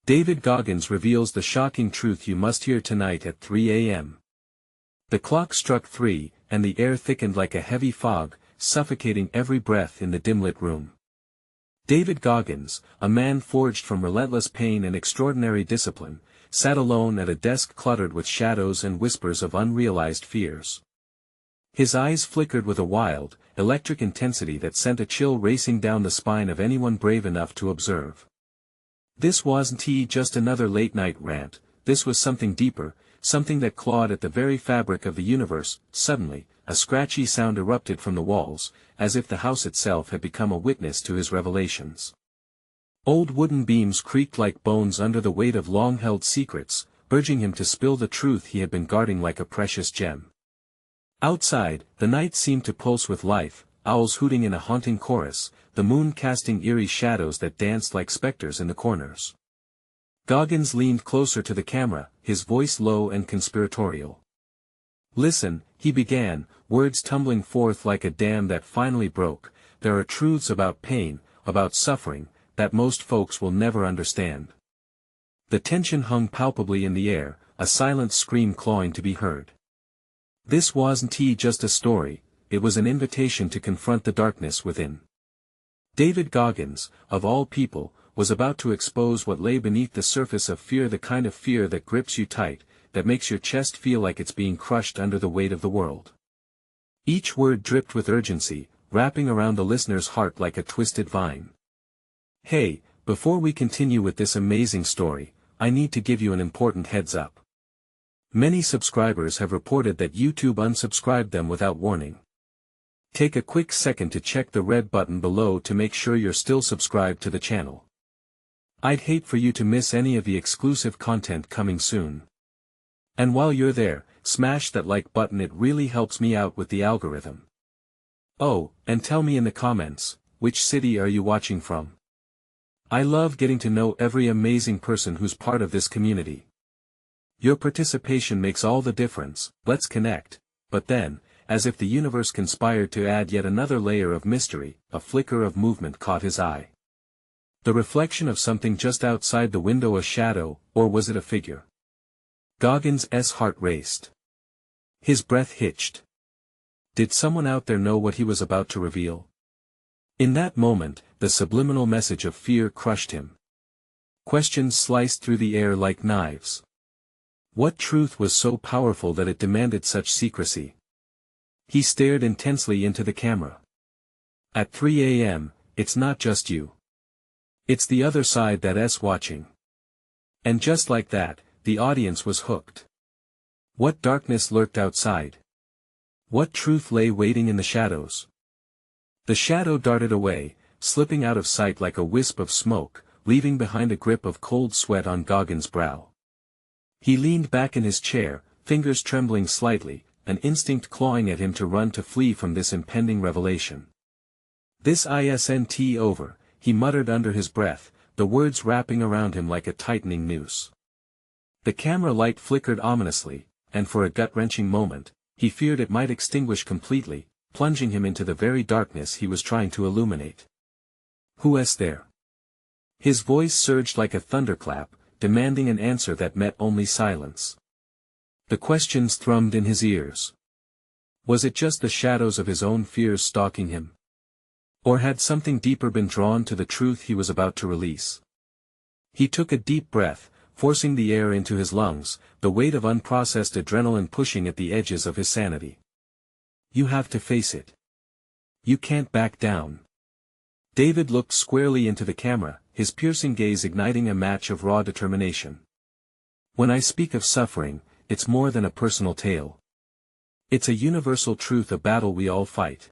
David Goggins reveals the shocking truth you must hear tonight at 3 a.m. The clock struck 3, and the air thickened like a heavy fog, suffocating every breath in the dim-lit room. David Goggins, a man forged from relentless pain and extraordinary discipline, sat alone at a desk cluttered with shadows and whispers of unrealized fears. His eyes flickered with a wild, electric intensity that sent a chill racing down the spine of anyone brave enough to observe. This wasn't just another late-night rant, this was something deeper, something that clawed at the very fabric of the universe. Suddenly, a scratchy sound erupted from the walls, as if the house itself had become a witness to his revelations. Old wooden beams creaked like bones under the weight of long-held secrets, urging him to spill the truth he had been guarding like a precious gem. Outside, the night seemed to pulse with life, owls hooting in a haunting chorus, the moon casting eerie shadows that danced like specters in the corners. Goggins leaned closer to the camera, his voice low and conspiratorial. "Listen," he began, words tumbling forth like a dam that finally broke, "there are truths about pain, about suffering, that most folks will never understand." The tension hung palpably in the air, a silent scream clawing to be heard. This wasn't just a story, it was an invitation to confront the darkness within. David Goggins, of all people, was about to expose what lay beneath the surface of fear, the kind of fear that grips you tight, that makes your chest feel like it's being crushed under the weight of the world. Each word dripped with urgency, wrapping around the listener's heart like a twisted vine. "Hey, before we continue with this amazing story, I need to give you an important heads up. Many subscribers have reported that YouTube unsubscribed them without warning. Take a quick second to check the red button below to make sure you're still subscribed to the channel. I'd hate for you to miss any of the exclusive content coming soon. And while you're there, smash that like button, it really helps me out with the algorithm. Oh, and tell me in the comments, which city are you watching from? I love getting to know every amazing person who's part of this community. Your participation makes all the difference. Let's connect." But then, as if the universe conspired to add yet another layer of mystery, a flicker of movement caught his eye. The reflection of something just outside the window, a shadow, or was it a figure? Goggins' heart raced. His breath hitched. Did someone out there know what he was about to reveal? In that moment, the subliminal message of fear crushed him. Questions sliced through the air like knives. What truth was so powerful that it demanded such secrecy? He stared intensely into the camera. At 3 a.m., it's not just you. It's the other side that's watching. And just like that, the audience was hooked. What darkness lurked outside? What truth lay waiting in the shadows? The shadow darted away, slipping out of sight like a wisp of smoke, leaving behind a grip of cold sweat on Goggins' brow. He leaned back in his chair, fingers trembling slightly, an instinct clawing at him to run, to flee from this impending revelation. "This isn't over," he muttered under his breath, the words wrapping around him like a tightening noose. The camera light flickered ominously, and for a gut-wrenching moment, he feared it might extinguish completely, plunging him into the very darkness he was trying to illuminate. "Who's there?" His voice surged like a thunderclap, demanding an answer that met only silence. The questions thrummed in his ears. Was it just the shadows of his own fears stalking him? Or had something deeper been drawn to the truth he was about to release? He took a deep breath, forcing the air into his lungs, the weight of unprocessed adrenaline pushing at the edges of his sanity. "You have to face it. You can't back down." David looked squarely into the camera, his piercing gaze igniting a match of raw determination. "When I speak of suffering, it's more than a personal tale. It's a universal truth, a battle we all fight."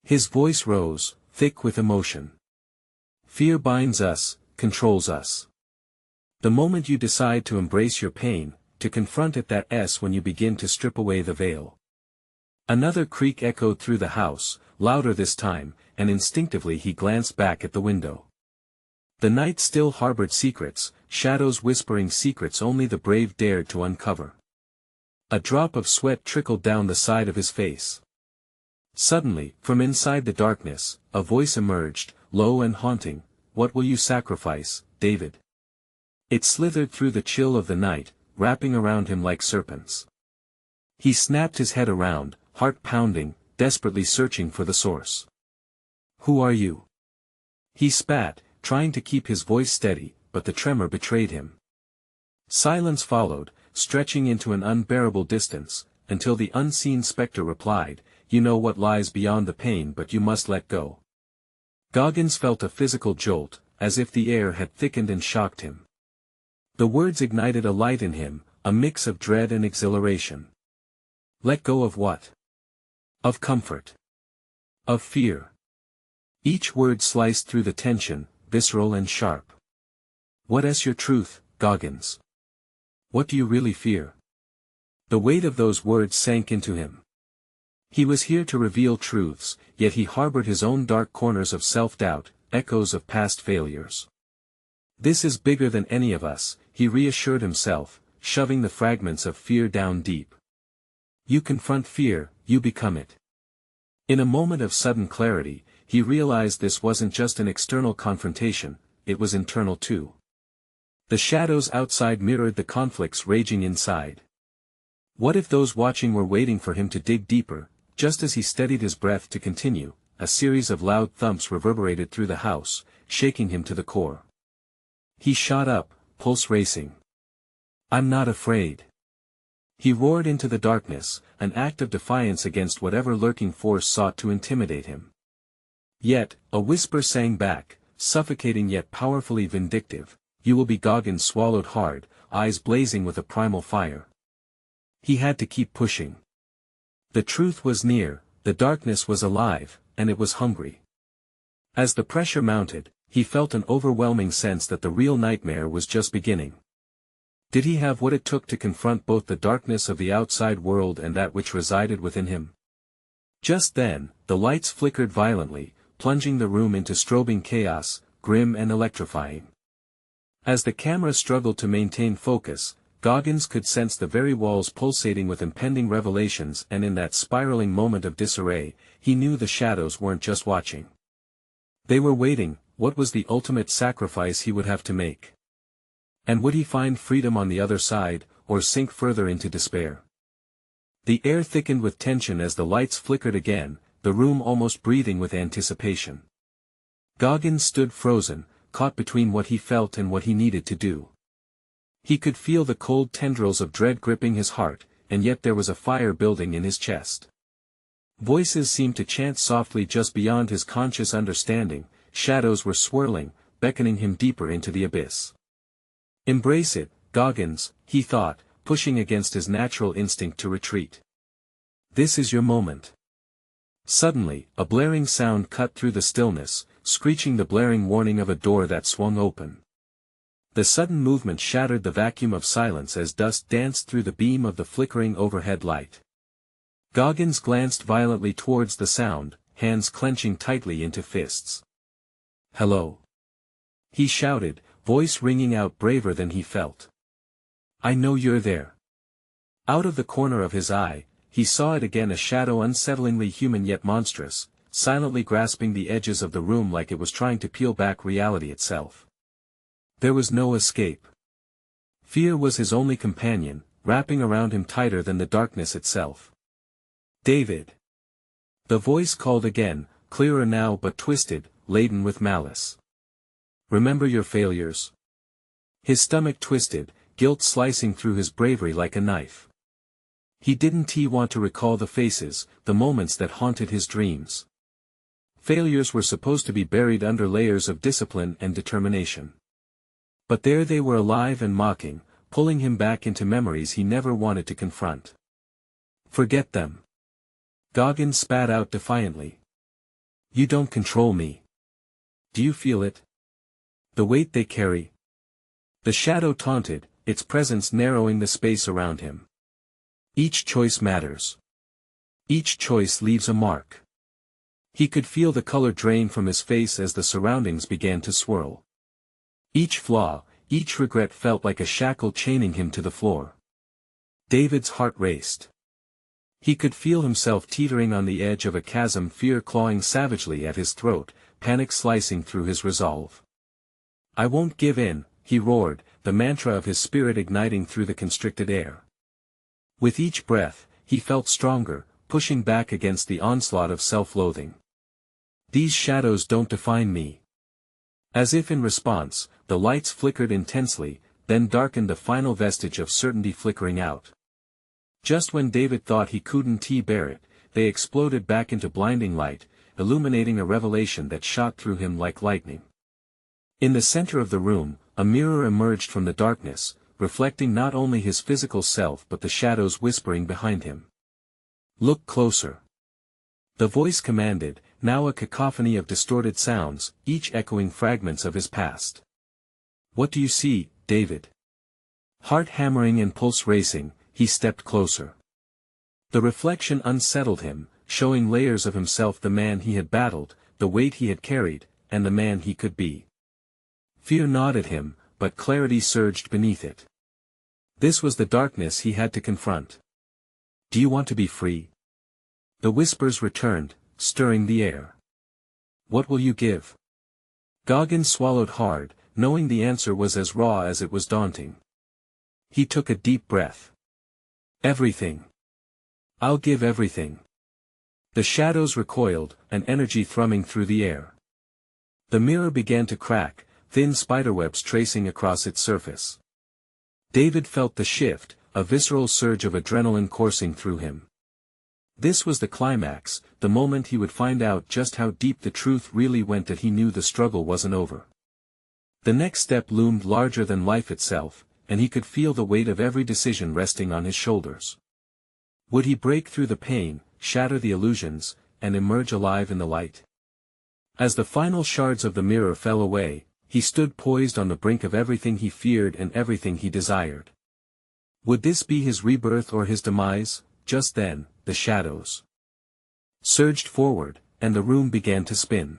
His voice rose, thick with emotion. "Fear binds us, controls us. The moment you decide to embrace your pain, to confront it, that's when you begin to strip away the veil." Another creak echoed through the house, louder this time, and instinctively he glanced back at the window. The night still harbored secrets, shadows whispering secrets only the brave dared to uncover. A drop of sweat trickled down the side of his face. Suddenly, from inside the darkness, a voice emerged, low and haunting. "What will you sacrifice, David?" It slithered through the chill of the night, wrapping around him like serpents. He snapped his head around, heart pounding, desperately searching for the source. "Who are you?" He spat, trying to keep his voice steady, but the tremor betrayed him. Silence followed, stretching into an unbearable distance, until the unseen spectre replied, "You know what lies beyond the pain, but you must let go." Goggins felt a physical jolt, as if the air had thickened and shocked him. The words ignited a light in him, a mix of dread and exhilaration. Let go of what? Of comfort. Of fear. Each word sliced through the tension, visceral and sharp. "What is your truth, Goggins? What do you really fear?" The weight of those words sank into him. He was here to reveal truths, yet he harbored his own dark corners of self-doubt, echoes of past failures. "This is bigger than any of us," he reassured himself, shoving the fragments of fear down deep. You confront fear, you become it. In a moment of sudden clarity, he realized this wasn't just an external confrontation, it was internal too. The shadows outside mirrored the conflicts raging inside. What if those watching were waiting for him to dig deeper? Just as he steadied his breath to continue, a series of loud thumps reverberated through the house, shaking him to the core. He shot up, pulse racing. "I'm not afraid." He roared into the darkness, an act of defiance against whatever lurking force sought to intimidate him. Yet, a whisper sang back, suffocating yet powerfully vindictive, "You will be." Goggins swallowed hard, eyes blazing with a primal fire. He had to keep pushing. The truth was near, the darkness was alive, and it was hungry. As the pressure mounted, he felt an overwhelming sense that the real nightmare was just beginning. Did he have what it took to confront both the darkness of the outside world and that which resided within him? Just then, the lights flickered violently, plunging the room into strobing chaos, grim and electrifying. As the camera struggled to maintain focus, Goggins could sense the very walls pulsating with impending revelations, and in that spiraling moment of disarray, he knew the shadows weren't just watching. They were waiting. What was the ultimate sacrifice he would have to make? And would he find freedom on the other side, or sink further into despair? The air thickened with tension as the lights flickered again, the room almost breathing with anticipation. Goggins stood frozen, caught between what he felt and what he needed to do. He could feel the cold tendrils of dread gripping his heart, and yet there was a fire building in his chest. Voices seemed to chant softly just beyond his conscious understanding, shadows were swirling, beckoning him deeper into the abyss. "Embrace it, Goggins," he thought, pushing against his natural instinct to retreat. "This is your moment." Suddenly, a blaring sound cut through the stillness, screeching the blaring warning of a door that swung open. The sudden movement shattered the vacuum of silence as dust danced through the beam of the flickering overhead light. Goggins glanced violently towards the sound, hands clenching tightly into fists. "Hello," he shouted, voice ringing out braver than he felt. "I know you're there." Out of the corner of his eye, he saw it again, a shadow unsettlingly human yet monstrous, silently grasping the edges of the room like it was trying to peel back reality itself. There was no escape. Fear was his only companion, wrapping around him tighter than the darkness itself. "David." The voice called again, clearer now but twisted, laden with malice. "Remember your failures?" His stomach twisted, guilt slicing through his bravery like a knife. He didn't want to recall the faces, the moments that haunted his dreams. Failures were supposed to be buried under layers of discipline and determination. But there they were, alive and mocking, pulling him back into memories he never wanted to confront. "Forget them." Goggins spat out defiantly. "You don't control me. Do you feel it? The weight they carry?" The shadow taunted, its presence narrowing the space around him. "Each choice matters. Each choice leaves a mark." He could feel the color drain from his face as the surroundings began to swirl. Each flaw, each regret felt like a shackle chaining him to the floor. David's heart raced. He could feel himself teetering on the edge of a chasm, fear clawing savagely at his throat, panic slicing through his resolve. "I won't give in," he roared, the mantra of his spirit igniting through the constricted air. With each breath, he felt stronger, pushing back against the onslaught of self-loathing. These shadows don't define me. As if in response, the lights flickered intensely, then darkened, the final vestige of certainty flickering out. Just when David thought he couldn't bear it, they exploded back into blinding light, illuminating a revelation that shot through him like lightning. In the center of the room, a mirror emerged from the darkness, reflecting not only his physical self but the shadows whispering behind him. "Look closer." The voice commanded, now a cacophony of distorted sounds, each echoing fragments of his past. "What do you see, David?" Heart hammering and pulse racing, he stepped closer. The reflection unsettled him, showing layers of himself, the man he had battled, the weight he had carried, and the man he could be. Fear gnawed at him, but clarity surged beneath it. This was the darkness he had to confront. "Do you want to be free?" The whispers returned, stirring the air. "What will you give?" Goggins swallowed hard, knowing the answer was as raw as it was daunting. He took a deep breath. "Everything. I'll give everything." The shadows recoiled, an energy thrumming through the air. The mirror began to crack, thin spiderwebs tracing across its surface. David felt the shift, a visceral surge of adrenaline coursing through him. This was the climax, the moment he would find out just how deep the truth really went, that he knew the struggle wasn't over. The next step loomed larger than life itself, and he could feel the weight of every decision resting on his shoulders. Would he break through the pain, shatter the illusions, and emerge alive in the light? As the final shards of the mirror fell away, he stood poised on the brink of everything he feared and everything he desired. Would this be his rebirth or his demise? Just then, the shadows surged forward, and the room began to spin.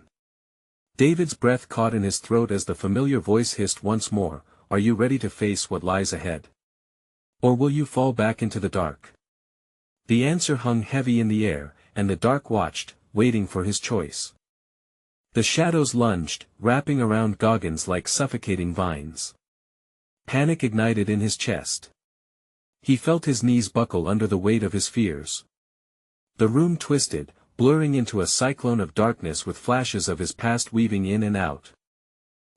David's breath caught in his throat as the familiar voice hissed once more, "Are you ready to face what lies ahead? Or will you fall back into the dark?" The answer hung heavy in the air, and the dark watched, waiting for his choice. The shadows lunged, wrapping around Goggins like suffocating vines. Panic ignited in his chest. He felt his knees buckle under the weight of his fears. The room twisted, blurring into a cyclone of darkness with flashes of his past weaving in and out.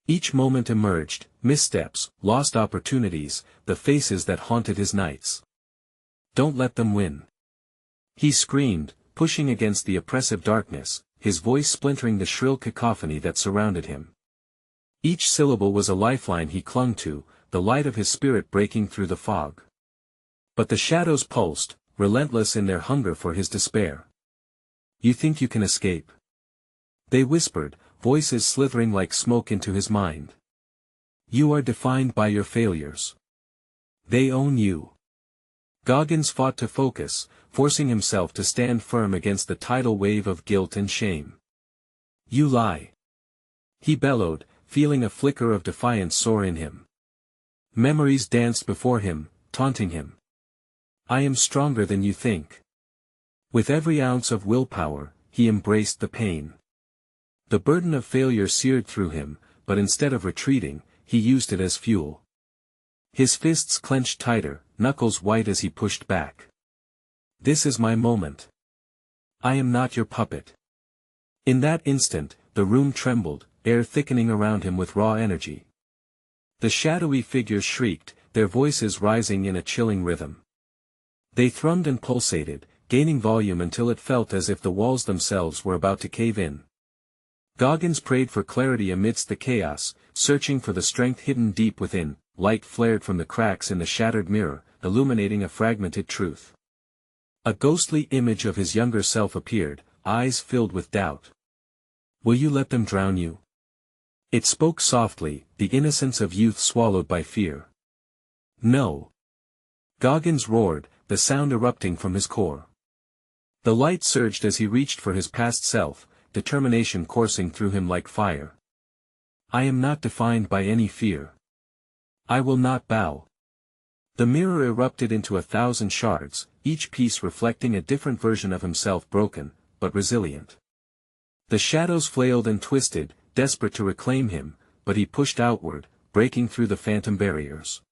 Each moment emerged, missteps, lost opportunities, the faces that haunted his nights. "Don't let them win," he screamed, pushing against the oppressive darkness, his voice splintering the shrill cacophony that surrounded him. Each syllable was a lifeline he clung to, the light of his spirit breaking through the fog. But the shadows pulsed, relentless in their hunger for his despair. "You think you can escape?" they whispered, voices slithering like smoke into his mind. "You are defined by your failures. They own you." Goggins fought to focus, forcing himself to stand firm against the tidal wave of guilt and shame. "You lie," he bellowed, feeling a flicker of defiance soar in him. Memories danced before him, taunting him. "I am stronger than you think." With every ounce of willpower, he embraced the pain. The burden of failure seared through him, but instead of retreating, he used it as fuel. His fists clenched tighter, knuckles white as he pushed back. "This is my moment. I am not your puppet." In that instant, the room trembled, air thickening around him with raw energy. The shadowy figures shrieked, their voices rising in a chilling rhythm. They thrummed and pulsated, gaining volume until it felt as if the walls themselves were about to cave in. Goggins prayed for clarity amidst the chaos, searching for the strength hidden deep within. Light flared from the cracks in the shattered mirror, illuminating a fragmented truth. A ghostly image of his younger self appeared, eyes filled with doubt. "Will you let them drown you?" It spoke softly, the innocence of youth swallowed by fear. "No." Goggins roared, the sound erupting from his core. The light surged as he reached for his past self, determination coursing through him like fire. "I am not defined by any fear. I will not bow." The mirror erupted into 1,000 shards, each piece reflecting a different version of himself, broken, but resilient. The shadows flailed and twisted, desperate to reclaim him, but he pushed outward, breaking through the phantom barriers.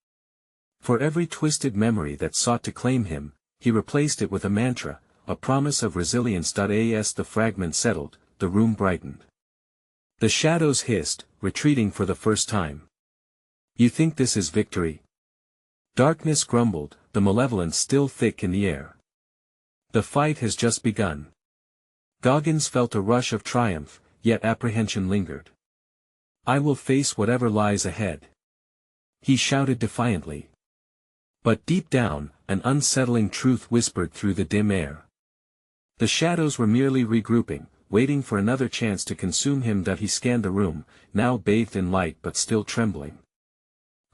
For every twisted memory that sought to claim him, he replaced it with a mantra, a promise of resilience. As the fragment settled, the room brightened. The shadows hissed, retreating for the first time. You think this is victory? Darkness grumbled, the malevolence still thick in the air. The fight has just begun. Goggins felt a rush of triumph, yet apprehension lingered. I will face whatever lies ahead, he shouted defiantly. But deep down, an unsettling truth whispered through the dim air. The shadows were merely regrouping, waiting for another chance to consume him. He scanned the room, now bathed in light but still trembling.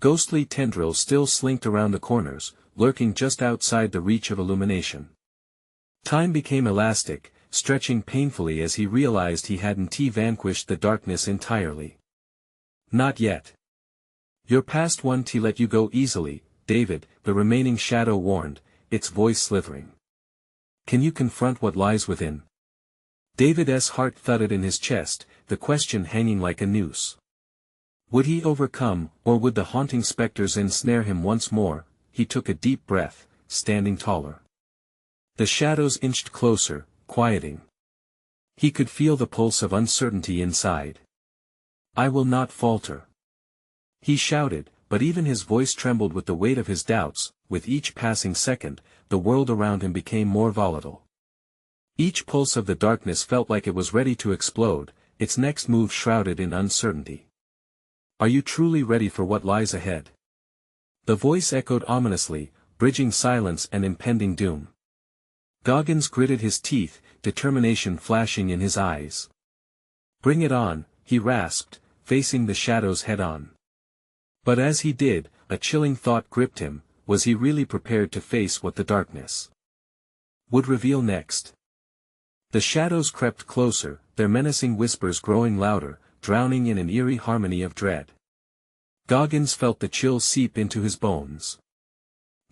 Ghostly tendrils still slinked around the corners, lurking just outside the reach of illumination. Time became elastic, stretching painfully as he realized he hadn't vanquished the darkness entirely. Not yet. Your past won't let you go easily, David, the remaining shadow warned, its voice slithering. Can you confront what lies within? David's heart thudded in his chest, the question hanging like a noose. Would he overcome, or would the haunting specters ensnare him once more? He took a deep breath, standing taller. The shadows inched closer, quieting. He could feel the pulse of uncertainty inside. I will not falter, he shouted, but even his voice trembled with the weight of his doubts. With each passing second, the world around him became more volatile. Each pulse of the darkness felt like it was ready to explode, its next move shrouded in uncertainty. Are you truly ready for what lies ahead? The voice echoed ominously, bridging silence and impending doom. Goggins gritted his teeth, determination flashing in his eyes. Bring it on, he rasped, facing the shadows head-on. But as he did, a chilling thought gripped him. Was he really prepared to face what the darkness would reveal next? The shadows crept closer, their menacing whispers growing louder, drowning in an eerie harmony of dread. Goggins felt the chill seep into his bones.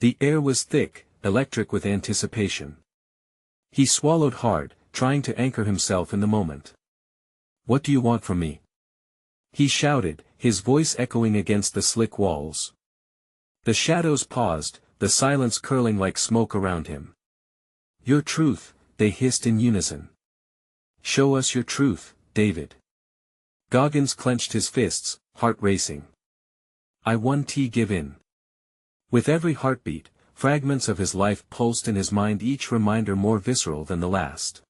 The air was thick, electric with anticipation. He swallowed hard, trying to anchor himself in the moment. What do you want from me? He shouted, his voice echoing against the slick walls. The shadows paused, the silence curling like smoke around him. Your truth, they hissed in unison. Show us your truth, David. Goggins clenched his fists, heart racing. I won't give in. With every heartbeat, fragments of his life pulsed in his mind, each reminder more visceral than the last.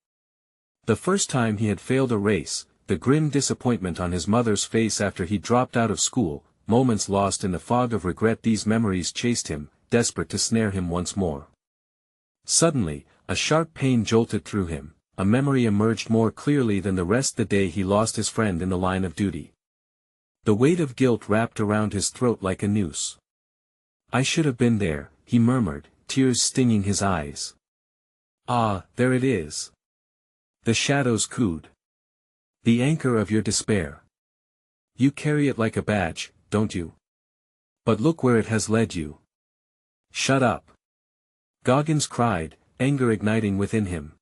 The first time he had failed a race, the grim disappointment on his mother's face after he dropped out of school, moments lost in the fog of regret. These memories chased him, desperate to snare him once more. Suddenly, a sharp pain jolted through him, a memory emerged more clearly than the rest. The day he lost his friend in the line of duty. The weight of guilt wrapped around his throat like a noose. I should have been there, he murmured, tears stinging his eyes. Ah, there it is. The shadows cooed. The anchor of your despair. You carry it like a badge, don't you? But look where it has led you. Shut up. Goggins cried, anger igniting within him.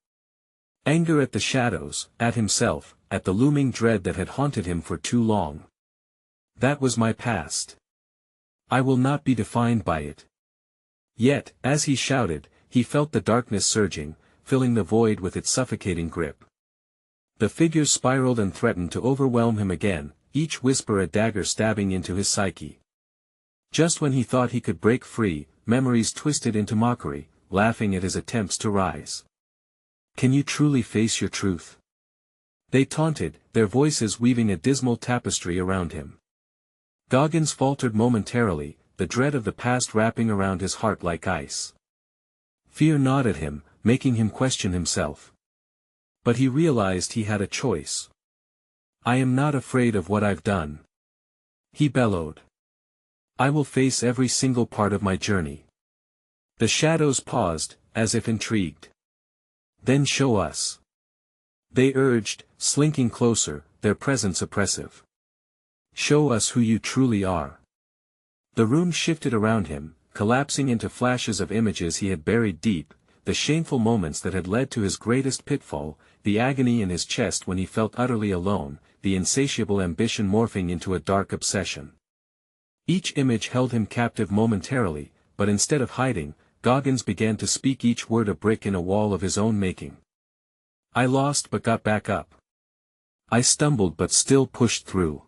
Anger at the shadows, at himself, at the looming dread that had haunted him for too long. That was my past. I will not be defined by it. Yet, as he shouted, he felt the darkness surging, filling the void with its suffocating grip. The figures spiraled and threatened to overwhelm him again, each whisper a dagger stabbing into his psyche. Just when he thought he could break free, memories twisted into mockery, laughing at his attempts to rise. Can you truly face your truth? They taunted, their voices weaving a dismal tapestry around him. Goggins faltered momentarily, the dread of the past wrapping around his heart like ice. Fear gnawed at him, making him question himself. But he realized he had a choice. I am not afraid of what I've done, he bellowed. I will face every single part of my journey. The shadows paused, as if intrigued. Then show us. They urged, slinking closer, their presence oppressive. Show us who you truly are. The room shifted around him, collapsing into flashes of images he had buried deep, the shameful moments that had led to his greatest pitfall, the agony in his chest when he felt utterly alone, the insatiable ambition morphing into a dark obsession. Each image held him captive momentarily, but instead of hiding, Goggins began to speak each word a brick in a wall of his own making. I lost but got back up. I stumbled but still pushed through.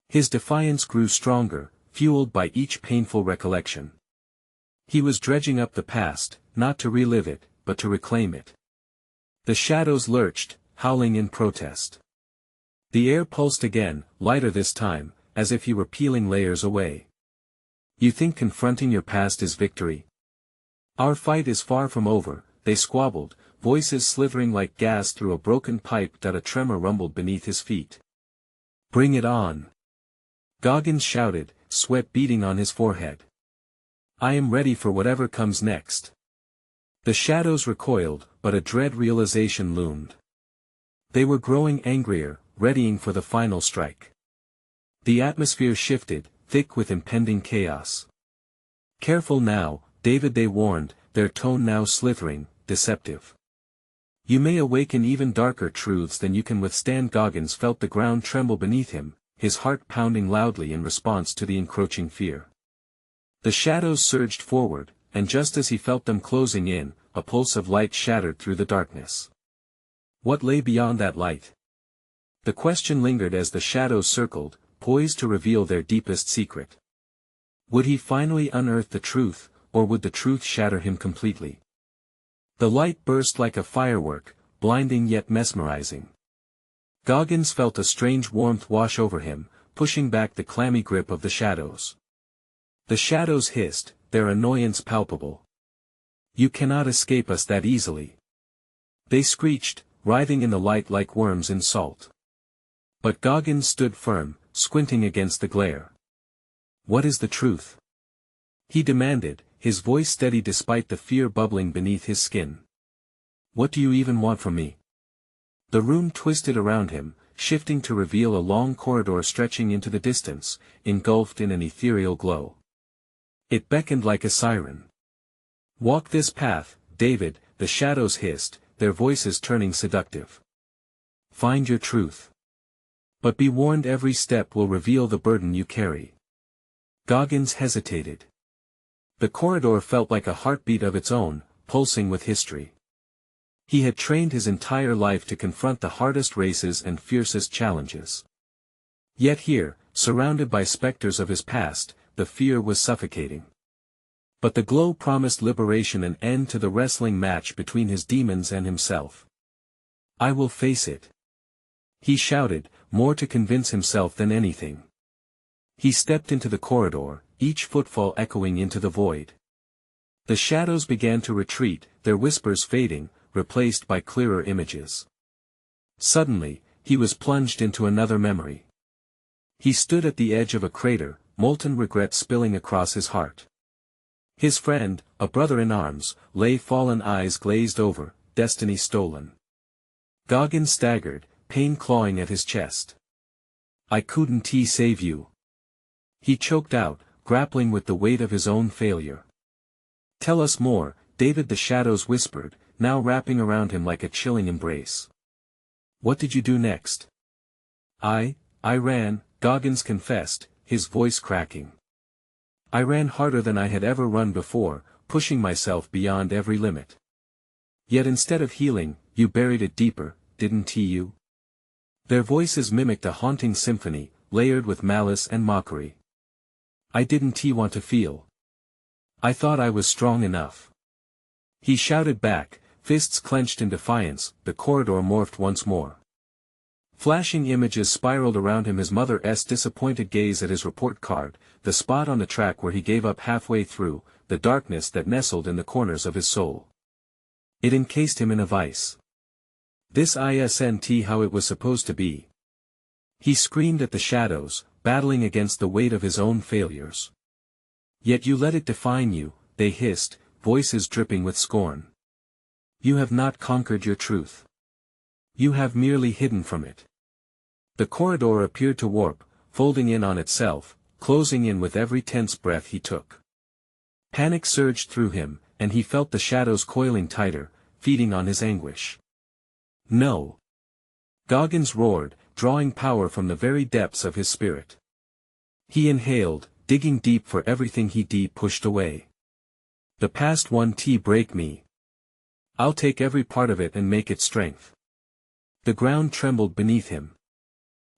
His defiance grew stronger, fueled by each painful recollection. He was dredging up the past, not to relive it, but to reclaim it. The shadows lurched, howling in protest. The air pulsed again, lighter this time, as if he were peeling layers away. You think confronting your past is victory? Our fight is far from over, they squabbled, voices slithering like gas through a broken pipe that a tremor rumbled beneath his feet. Bring it on! Goggins shouted, sweat beading on his forehead. I am ready for whatever comes next. The shadows recoiled, but a dread realization loomed. They were growing angrier, readying for the final strike. The atmosphere shifted, thick with impending chaos. Careful now, David, they warned, their tone now slithering, deceptive. You may awaken even darker truths than you can withstand. Goggins felt the ground tremble beneath him, his heart pounding loudly in response to the encroaching fear. The shadows surged forward, and just as he felt them closing in, a pulse of light shattered through the darkness. What lay beyond that light? The question lingered as the shadows circled, poised to reveal their deepest secret. Would he finally unearth the truth, or would the truth shatter him completely? The light burst like a firework, blinding yet mesmerizing. Goggins felt a strange warmth wash over him, pushing back the clammy grip of the shadows. The shadows hissed, their annoyance palpable. You cannot escape us that easily. They screeched, writhing in the light like worms in salt. But Goggins stood firm, squinting against the glare. What is the truth? He demanded, his voice steady despite the fear bubbling beneath his skin. What do you even want from me? The room twisted around him, shifting to reveal a long corridor stretching into the distance, engulfed in an ethereal glow. It beckoned like a siren. Walk this path, David, the shadows hissed, their voices turning seductive. Find your truth. But be warned, every step will reveal the burden you carry. Goggins hesitated. The corridor felt like a heartbeat of its own, pulsing with history. He had trained his entire life to confront the hardest races and fiercest challenges. Yet here, surrounded by specters of his past, the fear was suffocating. But the glow promised liberation, an end to the wrestling match between his demons and himself. I will face it. He shouted, more to convince himself than anything. He stepped into the corridor, each footfall echoing into the void. The shadows began to retreat, their whispers fading, replaced by clearer images. Suddenly, he was plunged into another memory. He stood at the edge of a crater, molten regret spilling across his heart. His friend, a brother in arms, lay fallen, eyes glazed over, destiny stolen. Goggins staggered, pain clawing at his chest. I couldn't save you. He choked out, grappling with the weight of his own failure. Tell us more, David, the shadows whispered, now wrapping around him like a chilling embrace. What did you do next? I ran, Goggins confessed, his voice cracking. I ran harder than I had ever run before, pushing myself beyond every limit. Yet instead of healing, you buried it deeper, didn't you? Their voices mimicked a haunting symphony, layered with malice and mockery. I didn't want to feel. I thought I was strong enough. He shouted back, fists clenched in defiance. The corridor morphed once more. Flashing images spiraled around him, his mother's disappointed gaze at his report card, the spot on the track where he gave up halfway through, the darkness that nestled in the corners of his soul. It encased him in a vice. This isn't how it was supposed to be. He screamed at the shadows, battling against the weight of his own failures. Yet you let it define you, they hissed, voices dripping with scorn. You have not conquered your truth. You have merely hidden from it. The corridor appeared to warp, folding in on itself, closing in with every tense breath he took. Panic surged through him, and he felt the shadows coiling tighter, feeding on his anguish. No! Goggins roared, drawing power from the very depths of his spirit. He inhaled, digging deep for everything he pushed away. The past won't break me. I'll take every part of it and make it strength. The ground trembled beneath him.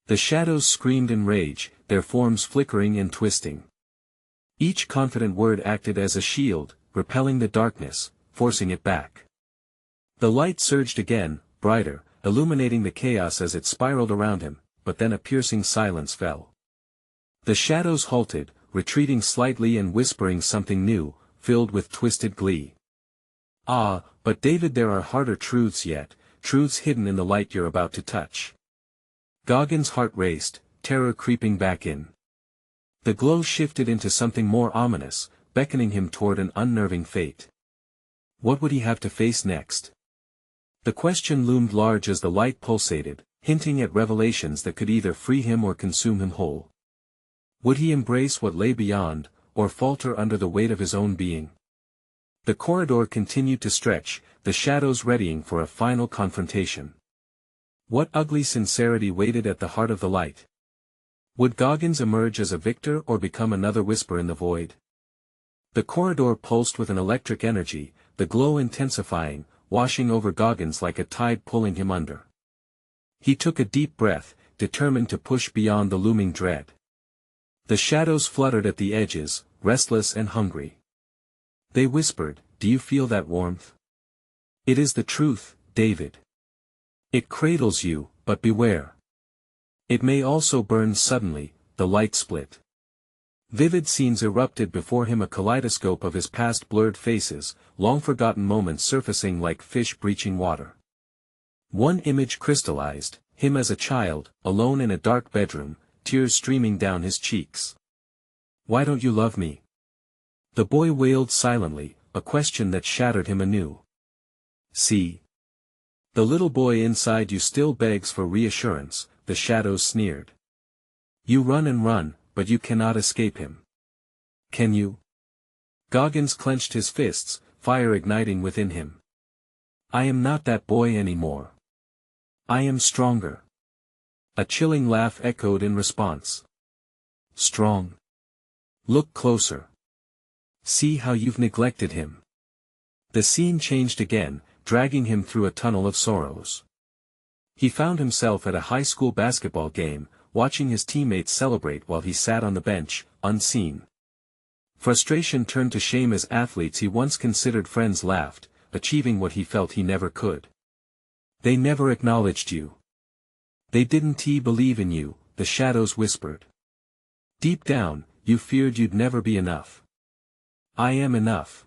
The shadows screamed in rage, their forms flickering and twisting. Each confident word acted as a shield, repelling the darkness, forcing it back. The light surged again, brighter, illuminating the chaos as it spiraled around him, but then a piercing silence fell. The shadows halted, retreating slightly and whispering something new, filled with twisted glee. Ah, but David, there are harder truths yet, truths hidden in the light you're about to touch. Goggins' heart raced, terror creeping back in. The glow shifted into something more ominous, beckoning him toward an unnerving fate. What would he have to face next? The question loomed large as the light pulsated, hinting at revelations that could either free him or consume him whole. Would he embrace what lay beyond, or falter under the weight of his own being? The corridor continued to stretch, the shadows readying for a final confrontation. What ugly sincerity waited at the heart of the light? Would Goggins emerge as a victor or become another whisper in the void? The corridor pulsed with an electric energy, the glow intensifying, washing over Goggins like a tide pulling him under. He took a deep breath, determined to push beyond the looming dread. The shadows fluttered at the edges, restless and hungry. They whispered, "Do you feel that warmth? It is the truth, David. It cradles you, but beware. It may also burn suddenly." The light split. Vivid scenes erupted before him, a kaleidoscope of his past blurred faces, long-forgotten moments surfacing like fish breaching water. One image crystallized, him as a child, alone in a dark bedroom, tears streaming down his cheeks. "Why don't you love me?" The boy wailed silently, a question that shattered him anew. "See? The little boy inside you still begs for reassurance," the shadows sneered. "You run and run, but you cannot escape him. Can you?" Goggins clenched his fists, fire igniting within him. "I am not that boy anymore. I am stronger." A chilling laugh echoed in response. "Strong? Look closer. See how you've neglected him." The scene changed again, dragging him through a tunnel of sorrows. He found himself at a high school basketball game, watching his teammates celebrate while he sat on the bench, unseen. Frustration turned to shame as athletes he once considered friends laughed, achieving what he felt he never could. "They never acknowledged you. They didn't believe in you," the shadows whispered. "Deep down, you feared you'd never be enough." "I am enough,"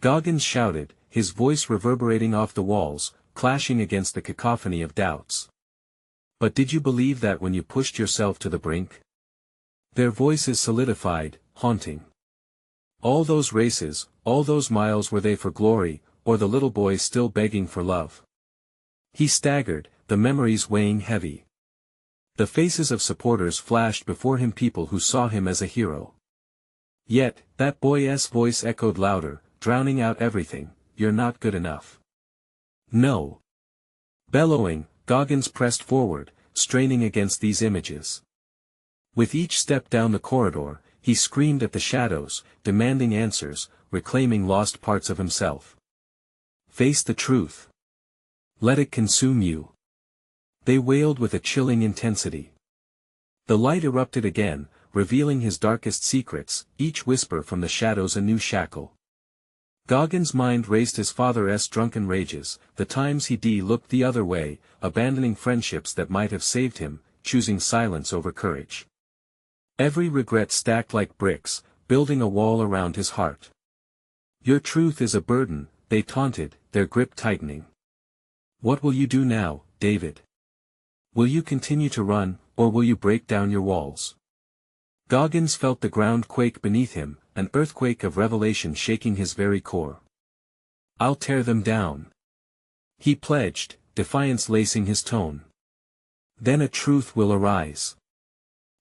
Goggins shouted, his voice reverberating off the walls, clashing against the cacophony of doubts. "But did you believe that when you pushed yourself to the brink?" Their voices solidified, haunting. All those races, all those miles, were they for glory, or the little boy still begging for love? He staggered, the memories weighing heavy. The faces of supporters flashed before him, people who saw him as a hero. Yet, that boy's voice echoed louder, drowning out everything: "You're not good enough." "No." Bellowing, Goggins pressed forward, straining against these images. With each step down the corridor, he screamed at the shadows, demanding answers, reclaiming lost parts of himself. "Face the truth. Let it consume you." They wailed with a chilling intensity. The light erupted again, revealing his darkest secrets, each whisper from the shadows a new shackle. Goggins' mind raced his father's drunken rages, the times he looked the other way, abandoning friendships that might have saved him, choosing silence over courage. Every regret stacked like bricks, building a wall around his heart. "Your truth is a burden," they taunted, their grip tightening. "What will you do now, David? Will you continue to run, or will you break down your walls?" Goggins felt the ground quake beneath him, an earthquake of revelation shaking his very core. "I'll tear them down," he pledged, defiance lacing his tone. "Then a truth will arise."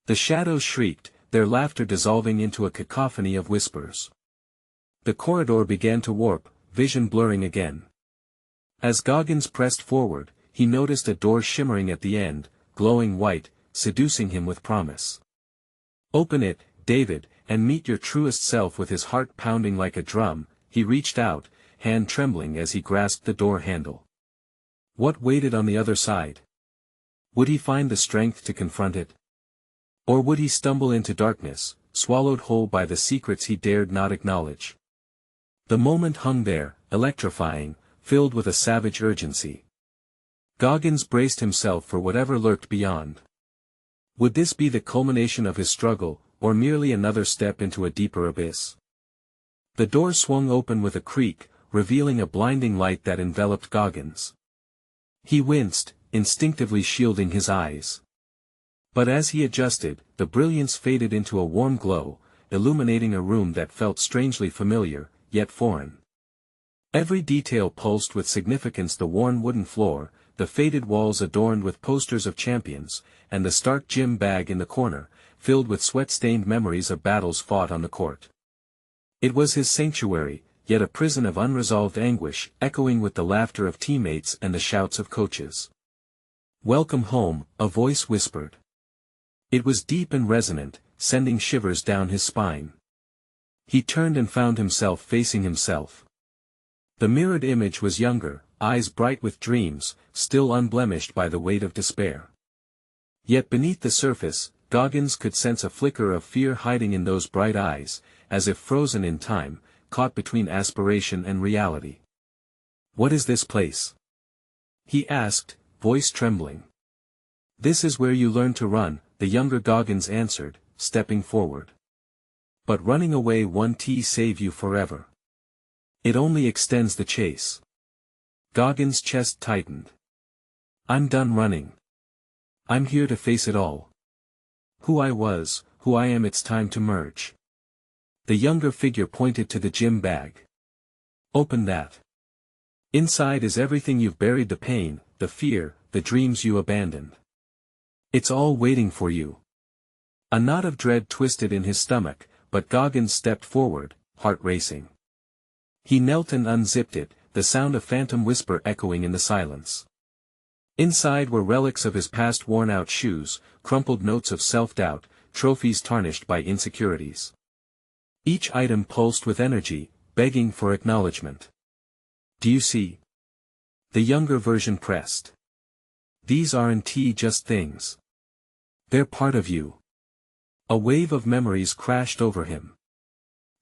The shadows shrieked, their laughter dissolving into a cacophony of whispers. The corridor began to warp, vision blurring again. As Goggins pressed forward, he noticed a door shimmering at the end, glowing white, seducing him with promise. "Open it, David, and meet your truest self." With his heart pounding like a drum, he reached out, hand trembling as he grasped the door handle. What waited on the other side? Would he find the strength to confront it? Or would he stumble into darkness, swallowed whole by the secrets he dared not acknowledge? The moment hung there, electrifying, filled with a savage urgency. Goggins braced himself for whatever lurked beyond. Would this be the culmination of his struggle, or merely another step into a deeper abyss? The door swung open with a creak, revealing a blinding light that enveloped Goggins. He winced, instinctively shielding his eyes. But as he adjusted, the brilliance faded into a warm glow, illuminating a room that felt strangely familiar, yet foreign. Every detail pulsed with significance: the worn wooden floor, the faded walls adorned with posters of champions, and the stark gym bag in the corner, filled with sweat-stained memories of battles fought on the court. It was his sanctuary, yet a prison of unresolved anguish, echoing with the laughter of teammates and the shouts of coaches. "Welcome home," a voice whispered. It was deep and resonant, sending shivers down his spine. He turned and found himself facing himself. The mirrored image was younger, eyes bright with dreams, still unblemished by the weight of despair. Yet beneath the surface, Goggins could sense a flicker of fear hiding in those bright eyes, as if frozen in time, caught between aspiration and reality. "What is this place?" he asked, voice trembling. "This is where you learn to run," the younger Goggins answered, stepping forward. "But running away won't save you forever. It only extends the chase." Goggins' chest tightened. "I'm done running. I'm here to face it all. Who I was, who I am, it's time to merge." The younger figure pointed to the gym bag. "Open that. Inside is everything you've buried: the pain, the fear, the dreams you abandoned. It's all waiting for you." A knot of dread twisted in his stomach, but Goggins stepped forward, heart racing. He knelt and unzipped it, the sound of phantom whisper echoing in the silence. Inside were relics of his past: worn-out shoes, crumpled notes of self-doubt, trophies tarnished by insecurities. Each item pulsed with energy, begging for acknowledgement. "Do you see?" the younger version pressed. "These aren't just things. They're part of you." A wave of memories crashed over him.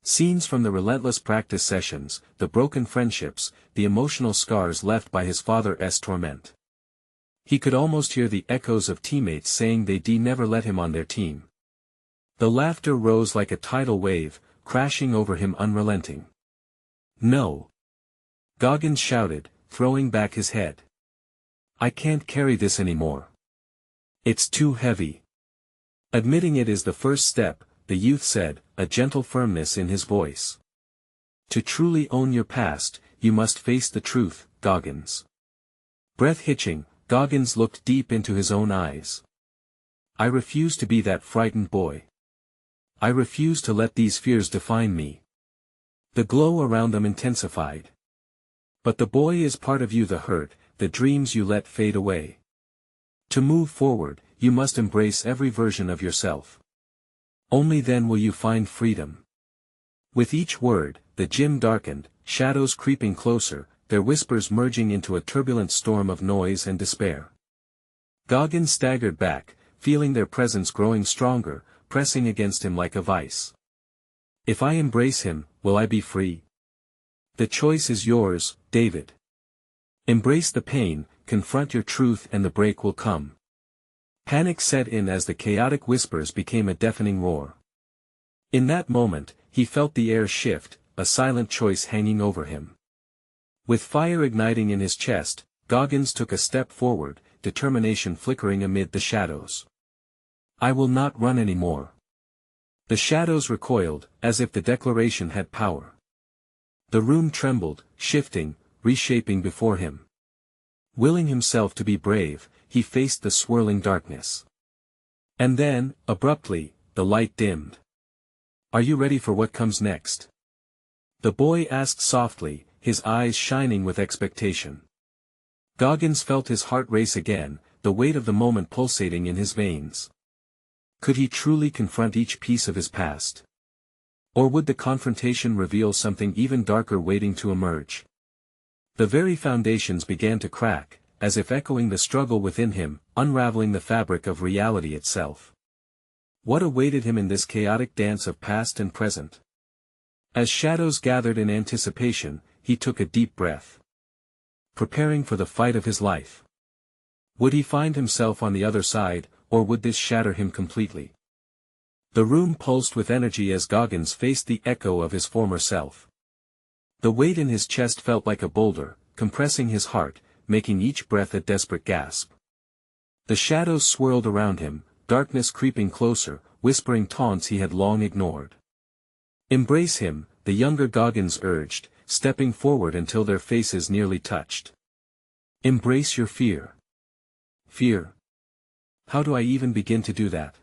Scenes from the relentless practice sessions, the broken friendships, the emotional scars left by his father's torment. He could almost hear the echoes of teammates saying they'd never let him on their team. The laughter rose like a tidal wave, crashing over him unrelenting. "No!" Goggins shouted, throwing back his head. "I can't carry this anymore. It's too heavy." "Admitting it is the first step," the youth said, a gentle firmness in his voice. "To truly own your past, you must face the truth, Goggins." Breath hitching, Goggins looked deep into his own eyes. "I refuse to be that frightened boy. I refuse to let these fears define me." The glow around them intensified. "But the boy is part of you: the hurt, the dreams you let fade away. To move forward, you must embrace every version of yourself. Only then will you find freedom." With each word, the gym darkened, shadows creeping closer, their whispers merging into a turbulent storm of noise and despair. Goggins staggered back, feeling their presence growing stronger, pressing against him like a vice. "If I embrace him, will I be free?" "The choice is yours, David. Embrace the pain, confront your truth, and the break will come." Panic set in as the chaotic whispers became a deafening roar. In that moment, he felt the air shift, a silent choice hanging over him. With fire igniting in his chest, Goggins took a step forward, determination flickering amid the shadows. "I will not run anymore." The shadows recoiled, as if the declaration had power. The room trembled, shifting, reshaping before him. Willing himself to be brave, he faced the swirling darkness. And then, abruptly, the light dimmed. "Are you ready for what comes next?" the boy asked softly, his eyes shining with expectation. Goggins felt his heart race again, the weight of the moment pulsating in his veins. Could he truly confront each piece of his past? Or would the confrontation reveal something even darker waiting to emerge? The very foundations began to crack, as if echoing the struggle within him, unraveling the fabric of reality itself. What awaited him in this chaotic dance of past and present? As shadows gathered in anticipation, he took a deep breath. Preparing for the fight of his life. Would he find himself on the other side, or would this shatter him completely? The room pulsed with energy as Goggins faced the echo of his former self. The weight in his chest felt like a boulder, compressing his heart, making each breath a desperate gasp. The shadows swirled around him, darkness creeping closer, whispering taunts he had long ignored. "Embrace him," the younger Goggins urged, stepping forward until their faces nearly touched. "Embrace your fear." Fear? How do I even begin to do that?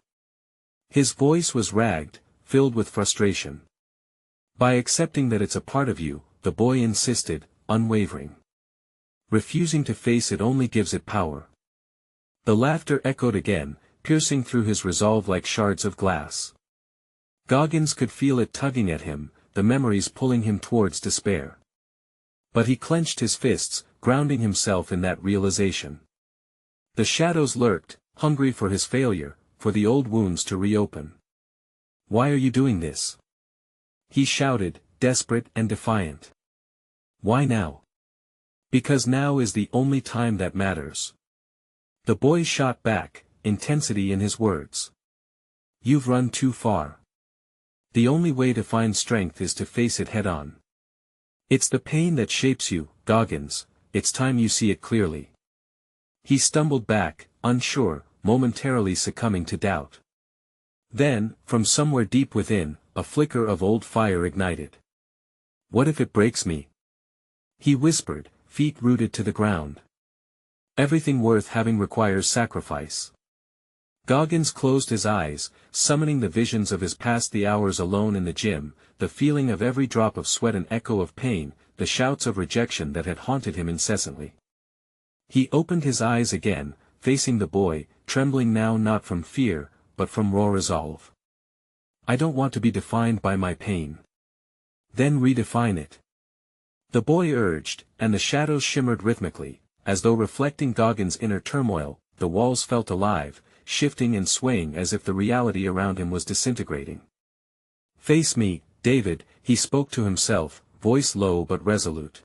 His voice was ragged, filled with frustration. By accepting that it's a part of you, the boy insisted, unwavering. Refusing to face it only gives it power. The laughter echoed again, piercing through his resolve like shards of glass. Goggins could feel it tugging at him, the memories pulling him towards despair. But he clenched his fists, grounding himself in that realization. The shadows lurked, hungry for his failure, for the old wounds to reopen. "Why are you doing this?" he shouted, desperate and defiant. "Why now?" "Because now is the only time that matters." The boy shot back, intensity in his words. "You've run too far. The only way to find strength is to face it head-on. It's the pain that shapes you, Goggins, it's time you see it clearly." He stumbled back, unsure, momentarily succumbing to doubt. Then, from somewhere deep within, a flicker of old fire ignited. "What if it breaks me?" he whispered, feet rooted to the ground. "Everything worth having requires sacrifice." Goggins closed his eyes, summoning the visions of his past, the hours alone in the gym, the feeling of every drop of sweat, an echo of pain, the shouts of rejection that had haunted him incessantly. He opened his eyes again, facing the boy, trembling now not from fear, but from raw resolve. "I don't want to be defined by my pain." "Then redefine it," the boy urged, and the shadows shimmered rhythmically, as though reflecting Goggins' inner turmoil. The walls felt alive, shifting and swaying as if the reality around him was disintegrating. "Face me, David," he spoke to himself, voice low but resolute.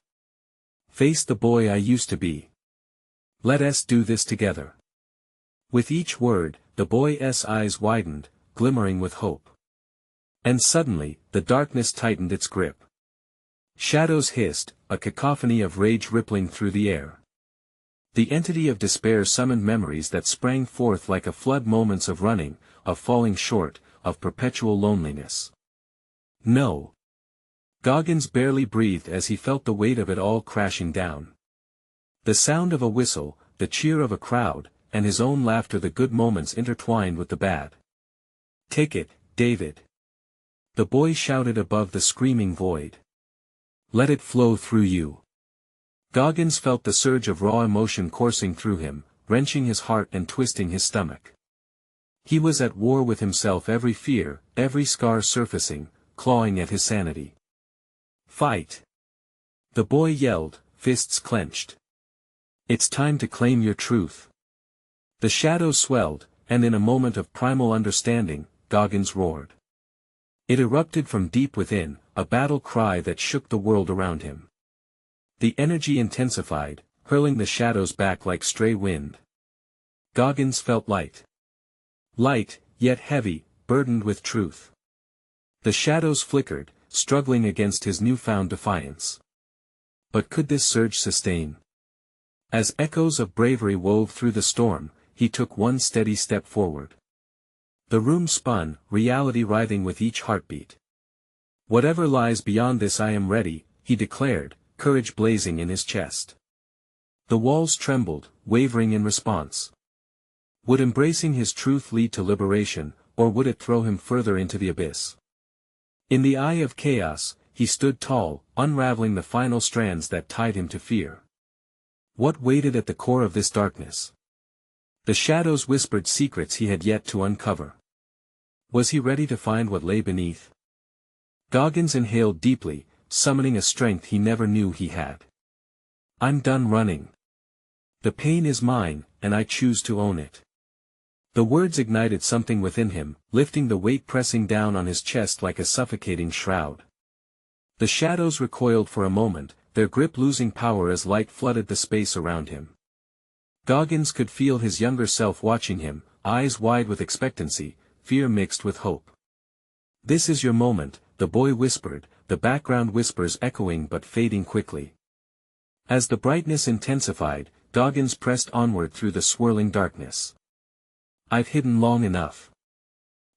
"Face the boy I used to be. Let us do this together." With each word, the boy's eyes widened, glimmering with hope. And suddenly, the darkness tightened its grip. Shadows hissed, a cacophony of rage rippling through the air. The entity of despair summoned memories that sprang forth like a flood, moments of running, of falling short, of perpetual loneliness. "No." Goggins barely breathed as he felt the weight of it all crashing down. The sound of a whistle, the cheer of a crowd, and his own laughter, the good moments intertwined with the bad. "Take it, David." The boy shouted above the screaming void. "Let it flow through you." Goggins felt the surge of raw emotion coursing through him, wrenching his heart and twisting his stomach. He was at war with himself, every fear, every scar surfacing, clawing at his sanity. "Fight!" the boy yelled, fists clenched. "It's time to claim your truth." The shadows swelled, and in a moment of primal understanding, Goggins roared. It erupted from deep within, a battle cry that shook the world around him. The energy intensified, hurling the shadows back like stray wind. Goggins felt light. Light, yet heavy, burdened with truth. The shadows flickered, struggling against his newfound defiance. But could this surge sustain? As echoes of bravery wove through the storm, he took one steady step forward. The room spun, reality writhing with each heartbeat. "Whatever lies beyond this, I am ready," he declared, courage blazing in his chest. The walls trembled, wavering in response. Would embracing his truth lead to liberation, or would it throw him further into the abyss? In the eye of chaos, he stood tall, unraveling the final strands that tied him to fear. What waited at the core of this darkness? The shadows whispered secrets he had yet to uncover. Was he ready to find what lay beneath? Goggins inhaled deeply, summoning a strength he never knew he had. I'm done running. The pain is mine, and I choose to own it. The words ignited something within him, lifting the weight pressing down on his chest like a suffocating shroud. The shadows recoiled for a moment, their grip losing power as light flooded the space around him. Goggins could feel his younger self watching him, eyes wide with expectancy, fear mixed with hope. This is your moment, the boy whispered, the background whispers echoing but fading quickly. As the brightness intensified, Goggins pressed onward through the swirling darkness. I've hidden long enough.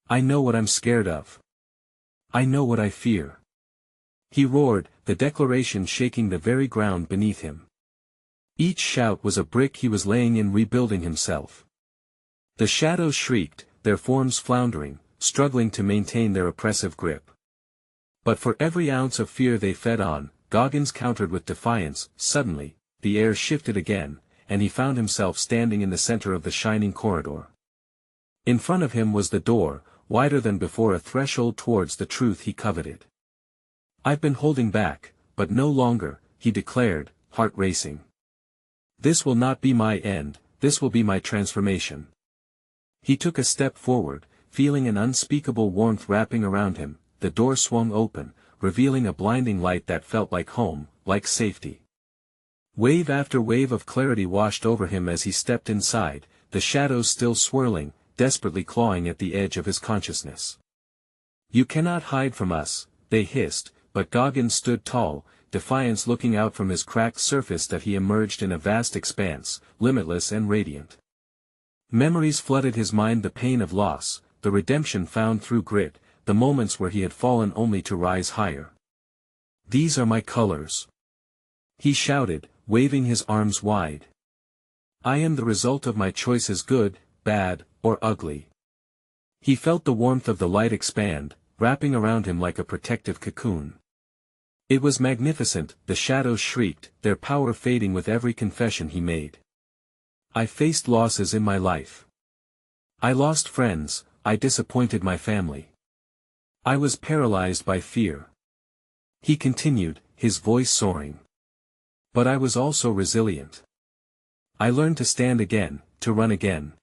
I know what I'm scared of. I know what I fear. He roared, the declaration shaking the very ground beneath him. Each shout was a brick he was laying in rebuilding himself. The shadows shrieked, their forms floundering, struggling to maintain their oppressive grip. But for every ounce of fear they fed on, Goggins countered with defiance. Suddenly, the air shifted again, and he found himself standing in the center of the shining corridor. In front of him was the door, wider than before, a threshold towards the truth he coveted. I've been holding back, but no longer, he declared, heart racing. This will not be my end, this will be my transformation. He took a step forward, feeling an unspeakable warmth wrapping around him. The door swung open, revealing a blinding light that felt like home, like safety. Wave after wave of clarity washed over him as he stepped inside, the shadows still swirling, desperately clawing at the edge of his consciousness. You cannot hide from us, they hissed, but Goggins stood tall, defiance looking out from his cracked surface that he emerged in a vast expanse, limitless and radiant. Memories flooded his mind, the pain of loss, the redemption found through grit, the moments where he had fallen only to rise higher. These are my colors. He shouted, waving his arms wide. I am the result of my choices, good, bad, or ugly. He felt the warmth of the light expand, wrapping around him like a protective cocoon. It was magnificent, the shadows shrieked, their power fading with every confession he made. I faced losses in my life. I lost friends, I disappointed my family. I was paralyzed by fear. He continued, his voice soaring. But I was also resilient. I learned to stand again, to run again.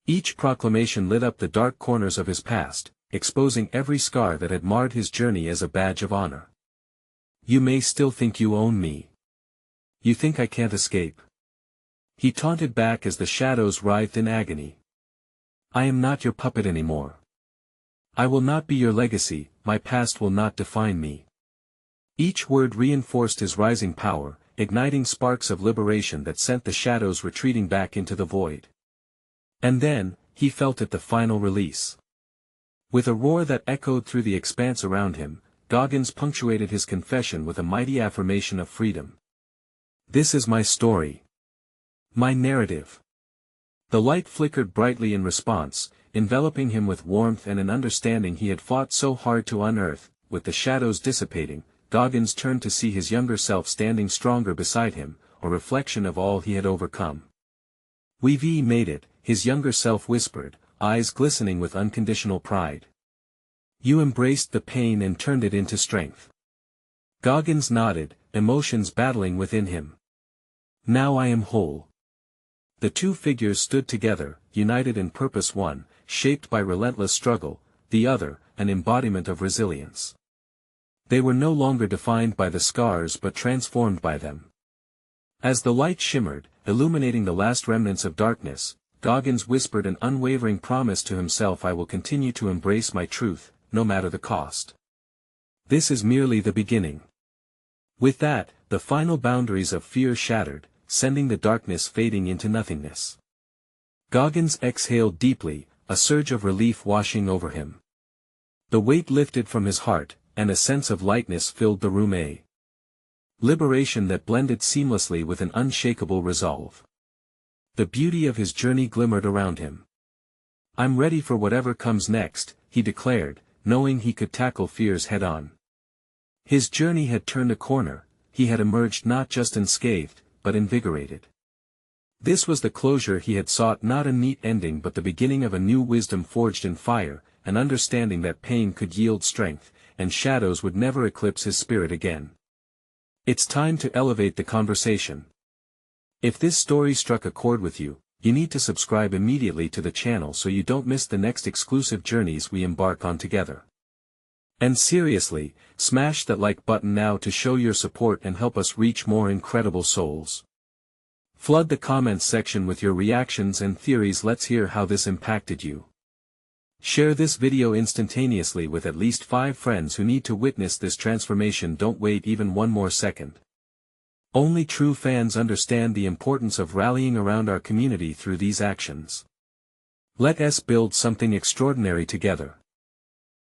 Each proclamation lit up the dark corners of his past, exposing every scar that had marred his journey as a badge of honor. You may still think you own me. You think I can't escape. He taunted back as the shadows writhed in agony. I am not your puppet anymore. I will not be your legacy, my past will not define me. Each word reinforced his rising power, igniting sparks of liberation that sent the shadows retreating back into the void. And then, he felt it, the final release. With a roar that echoed through the expanse around him, Goggins punctuated his confession with a mighty affirmation of freedom. This is my story. My narrative. The light flickered brightly in response, enveloping him with warmth and an understanding he had fought so hard to unearth. With the shadows dissipating, Goggins turned to see his younger self standing stronger beside him, a reflection of all he had overcome. We've made it, his younger self whispered, eyes glistening with unconditional pride. You embraced the pain and turned it into strength. Goggins nodded, emotions battling within him. Now I am whole. The two figures stood together, united in purpose, one, shaped by relentless struggle, the other, an embodiment of resilience. They were no longer defined by the scars but transformed by them. As the light shimmered, illuminating the last remnants of darkness, Goggins whispered an unwavering promise to himself: I will continue to embrace my truth, no matter the cost. This is merely the beginning. With that, the final boundaries of fear shattered, sending the darkness fading into nothingness. Goggins exhaled deeply, a surge of relief washing over him. The weight lifted from his heart, and a sense of lightness filled the room. A liberation that blended seamlessly with an unshakable resolve. The beauty of his journey glimmered around him. I'm ready for whatever comes next, he declared, knowing he could tackle fears head-on. His journey had turned a corner, he had emerged not just unscathed, but invigorated. This was the closure he had sought, not a neat ending but the beginning of a new wisdom forged in fire, an understanding that pain could yield strength, and shadows would never eclipse his spirit again. It's time to elevate the conversation. If this story struck a chord with you, you need to subscribe immediately to the channel so you don't miss the next exclusive journeys we embark on together. And seriously, smash that like button now to show your support and help us reach more incredible souls. Flood the comments section with your reactions and theories. Let's hear how this impacted you. Share this video instantaneously with at least 5 friends who need to witness this transformation. Don't wait even one more second. Only true fans understand the importance of rallying around our community through these actions. Let us build something extraordinary together.